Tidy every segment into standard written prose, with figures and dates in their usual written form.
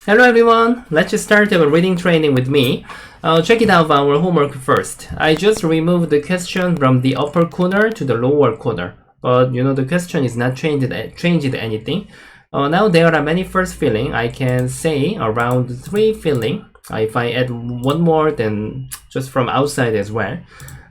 Hello everyone, let's start our reading training with me. Check it out our homework first. I just removed the question from the upper corner to the lower corner. But the question is not changed anything. Now there are many first filling. I can say around 3 filling. If I add one more, then just from outside as well.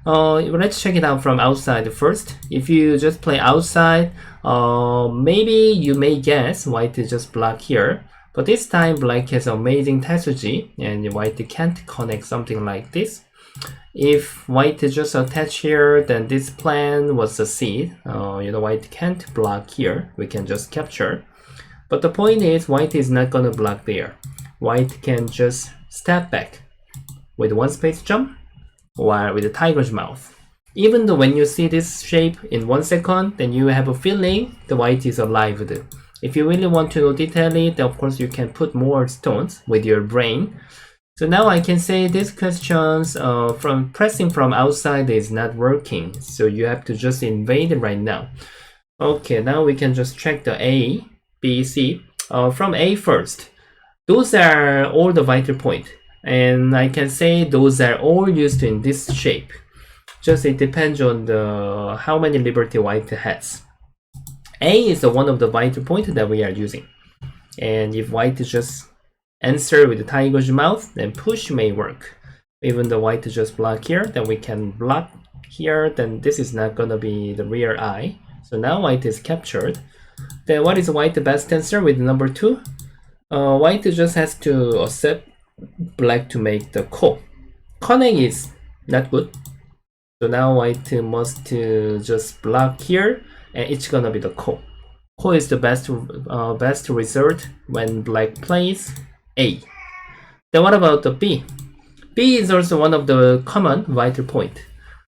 Let's check it out from outside first. If you just play outside, maybe you may guess white is just block here. But this time black has amazing strategy and white can't connect something like this. If white just attach here, then this plan was succeed. White can't block here. We can just capture. But the point is white is not gonna block there. White can just step back with one space jump or with a tiger's mouth. Even though when you see this shape in 1 second, then you have a feeling the white is alive. If you really want to know detailing, then of course you can put more stones with your brain. So now I can say these questions from pressing from outside is not working. So you have to just invade it right now. Okay, now we can just check the A, B, C. From A first. Those are all the vital point. And I can say those are all used in this shape. Just it depends on the how many liberty white has. A is one of the vital points that we are using. And if white just answer with the tiger's mouth, then push may work. Even though white just block here, then we can block here, then this is not gonna be the rear eye. So now white is captured. Then what is white the best answer with number 2? White just has to accept black to make the call. Connect is not good. So now white must just block here, and it's gonna be the call. Call is the best result when black plays A. Then what about the B? B is also one of the common vital point.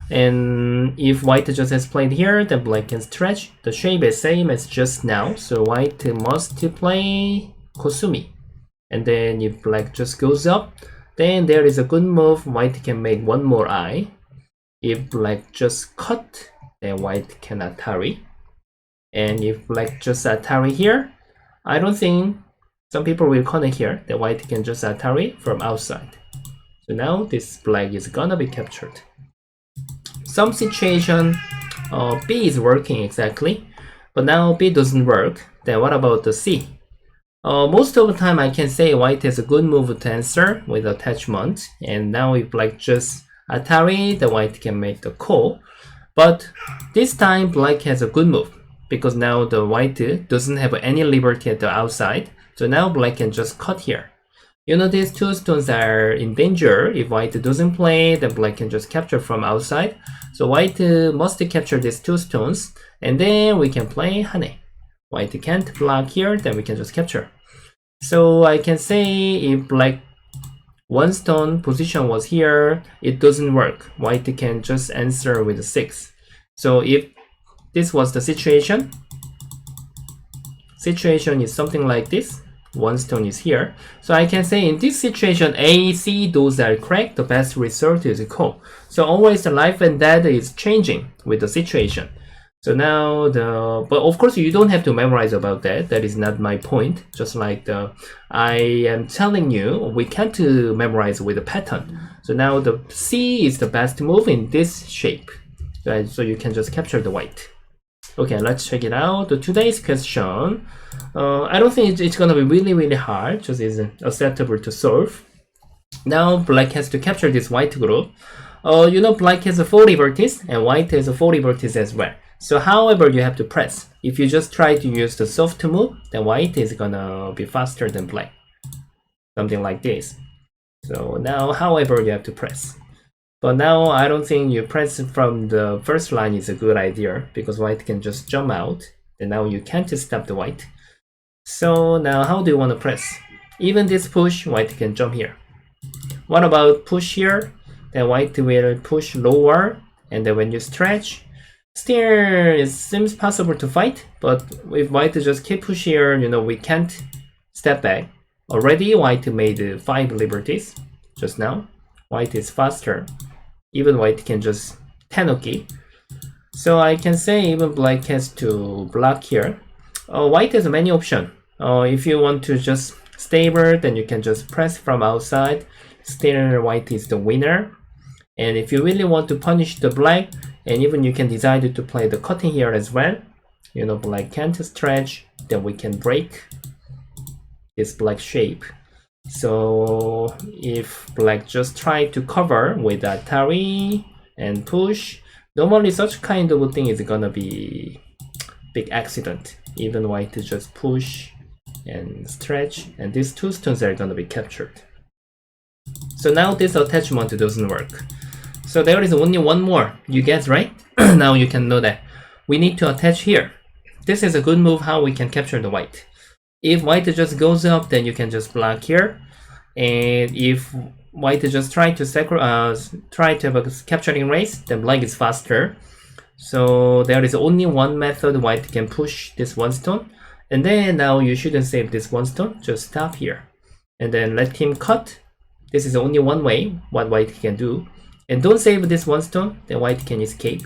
And if white just has played here, then black can stretch. The shape is same as just now, so white must play Kosumi. And then if black just goes up, then there is a good move. White can make one more eye. If black just cut, then white can Atari. And if black just Atari here, I don't think some people will connect here. The white can just Atari from outside. So now this black is gonna be captured. Some situation B is working exactly, but now B doesn't work. Then what about the C? Most of the time I can say white has a good move to answer with attachment. And now if black just Atari, the white can make the call. But this time black has a good move, because now the white doesn't have any liberty at the outside. So now black can just cut here. These 2 stones are in danger. If white doesn't play, then black can just capture from outside. So white must capture these 2 stones, and then we can play Hane. White can't block here, then we can just capture. So I can say if black 1 stone position was here, it doesn't work. White can just answer with a 6. So if this was the situation is something like this. 1 stone is here. So I can say in this situation, A, C, those are correct. The best result is a call. So always the life and death is changing with the situation. So now but of course you don't have to memorize about that. That is not my point. Just like I am telling you, we can't memorize with a pattern. So now the C is the best move in this shape. So you can just capture the white. Okay, let's check it out. Today's question, I don't think it's gonna be really hard. Just is acceptable to solve. Now black has to capture this white group. Black has a 4 liberties and white has a 4 liberties as well. So however you have to press. If you just try to use the soft move, then white is gonna be faster than black. Something like this. So now however you have to press. But now I don't think you press from the first line is a good idea, because white can just jump out, and now you can't stop the white. So now how do you want to press? Even this push, white can jump here. What about push here? Then white will push lower, and then when you stretch, still it seems possible to fight, but if white just keep push here, we can't step back. Already white made 5 liberties just now. White is faster. Even white can just Tenuki. So I can say even black has to block here. White has many options. If you want to just stable, then you can just press from outside. Still white is the winner. And if you really want to punish the black, and even you can decide to play the cutting here as well, you know, black can't stretch, then we can break this black shape. So if black just try to cover with Atari and push, normally such kind of thing is gonna be big accident. Even white just push and stretch, and these two stones are gonna be captured. So now this attachment doesn't work. So there is only one more, you guess, right? Now you can know that we need to attach here. This is a good move how we can capture the white. If white just goes up, then you can just block here. And if white just try to have a capturing race, then black is faster. So there is only one method white can push this one stone. And then now you shouldn't save this one stone, just stop here. And then let him cut. This is only one way what white can do. And don't save this one stone, then white can escape.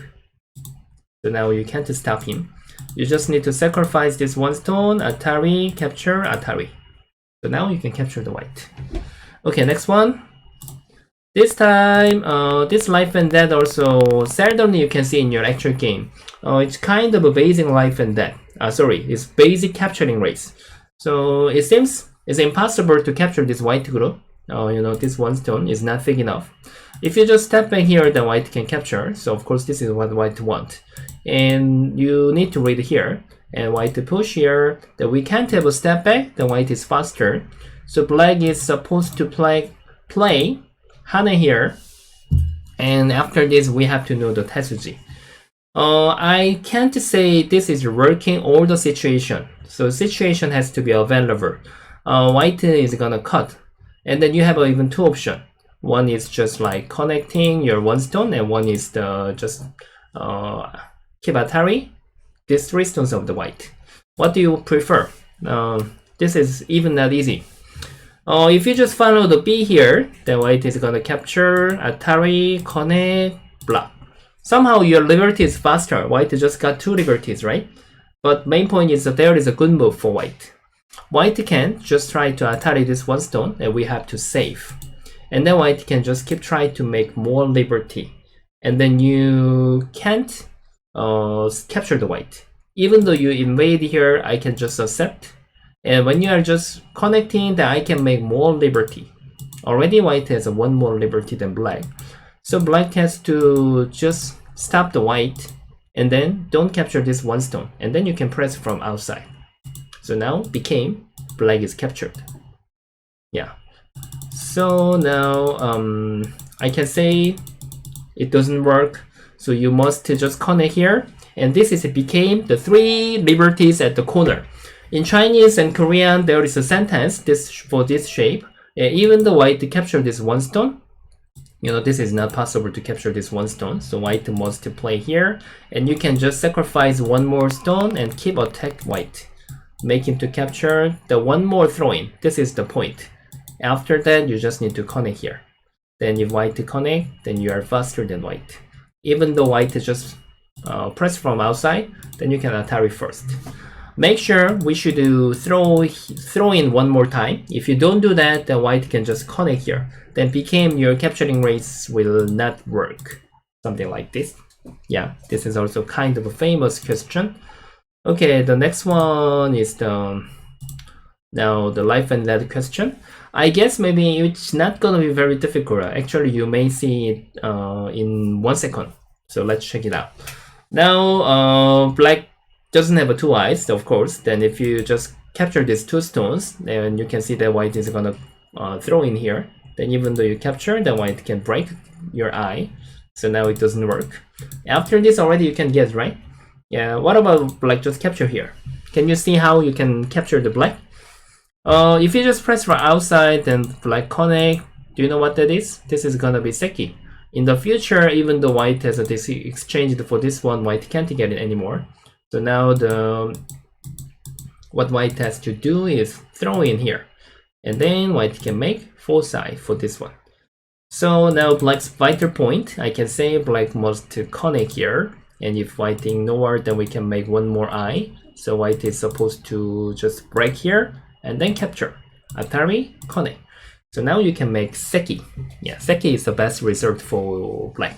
So now you can't stop him. You just need to sacrifice this one stone, Atari, capture, Atari. So now you can capture the white. Okay, next one. This time, this life and death also seldomly you can see in your actual game. It's kind of a basic life and death. It's basic capturing race. So it seems it's impossible to capture this white group. You know, this one stone is not thick enough. If you just step back here, then white can capture. So of course this is what white want. And you need to read here. And white to push here. Then we can't have a step back, then white is faster. So black is supposed to play Hana here. And after this we have to know the Tetsuji. I can't say this is working all the situation. So situation has to be available. White is gonna cut. And then you have even two options. One is just like connecting your one stone, and one is the just keep Atari. These three stones of the white. What do you prefer? This is even not easy. If you just follow the B here, then white is gonna capture Atari, connect, block. Somehow your liberty is faster. White just got two liberties, right? But main point is that there is a good move for white. White can just try to Atari this one stone, and we have to save. And then white can just keep trying to make more liberty. And then you can't capture the white. Even though you invade here, I can just accept. And when you are just connecting, then I can make more liberty. Already white has one more liberty than black. So black has to just stop the white and then don't capture this one stone. And then you can press from outside. So now became black is captured. Yeah. So now I can say it doesn't work. So you must just connect here. And this is became the three liberties at the corner. In Chinese and Korean, there is a sentence for this shape. Even though white capture this one stone, you know, this is not possible to capture this one stone. So white must play here. And you can just sacrifice one more stone and keep attack white. Make him to capture the one more throw-in. This is the point. After that, you just need to connect here. Then if white connect, then you are faster than white. Even though white just press from outside, then you can Atari first. Make sure we should do throw in one more time. If you don't do that, then white can just connect here. Then became your capturing race will not work. Something like this. Yeah, this is also kind of a famous question. Okay, the next one is now the life and death question. I guess maybe it's not gonna be very difficult. Actually, you may see it in 1 second. So let's check it out. Now, black doesn't have two eyes, of course. Then if you just capture these two stones, then you can see that white is gonna throw in here. Then even though you capture, then white can break your eye. So now it doesn't work. After this already you can guess, right? Yeah, what about black just capture here? Can you see how you can capture the black? If you just press from outside, then black connect. Do you know what that is? This is gonna be Seki. In the future, even though white has this exchanged for this one, white can't get it anymore. So now what white has to do is throw in here. And then white can make 4 side for this one. So now black's vital point, I can say black must connect here. And if white ignore, then we can make one more eye. So white is supposed to just break here and then capture. Atari, Kone. So now you can make Seki. Yeah, Seki is the best result for black.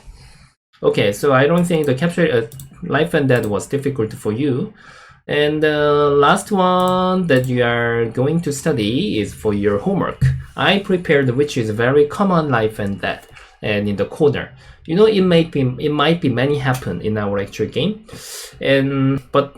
Okay, so I don't think the capture life and death was difficult for you. And the last one that you are going to study is for your homework. I prepared, which is very common life and death, and in the corner. You know, it might be many happen in our actual game, but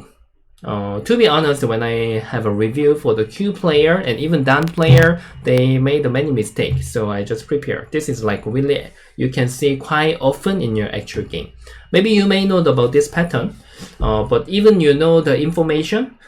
to be honest, when I have a review for the Q player and even Dan player, they made many mistakes. So I just prepare. This is like really, you can see quite often in your actual game. Maybe you may know about this pattern, but even you know the information,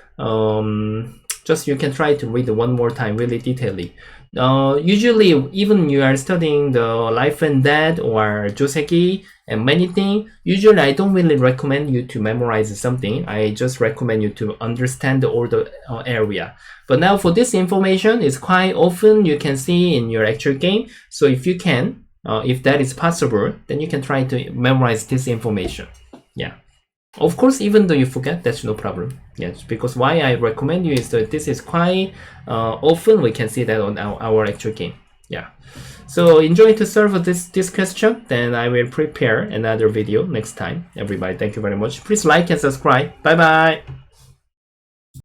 just you can try to read one more time really detailedly. Usually, even you are studying the life and death or joseki and many things, usually I don't really recommend you to memorize something. I just recommend you to understand all the area. But now for this information, it's quite often you can see in your actual game. So if you can, if that is possible, then you can try to memorize this information. Yeah. Of course, even though you forget, that's no problem. Yes, because why I recommend you is that this is quite often we can see that on our actual game. Yeah. So enjoy to solve this question. Then I will prepare another video next time. Everybody, thank you very much. Please like and subscribe. Bye bye.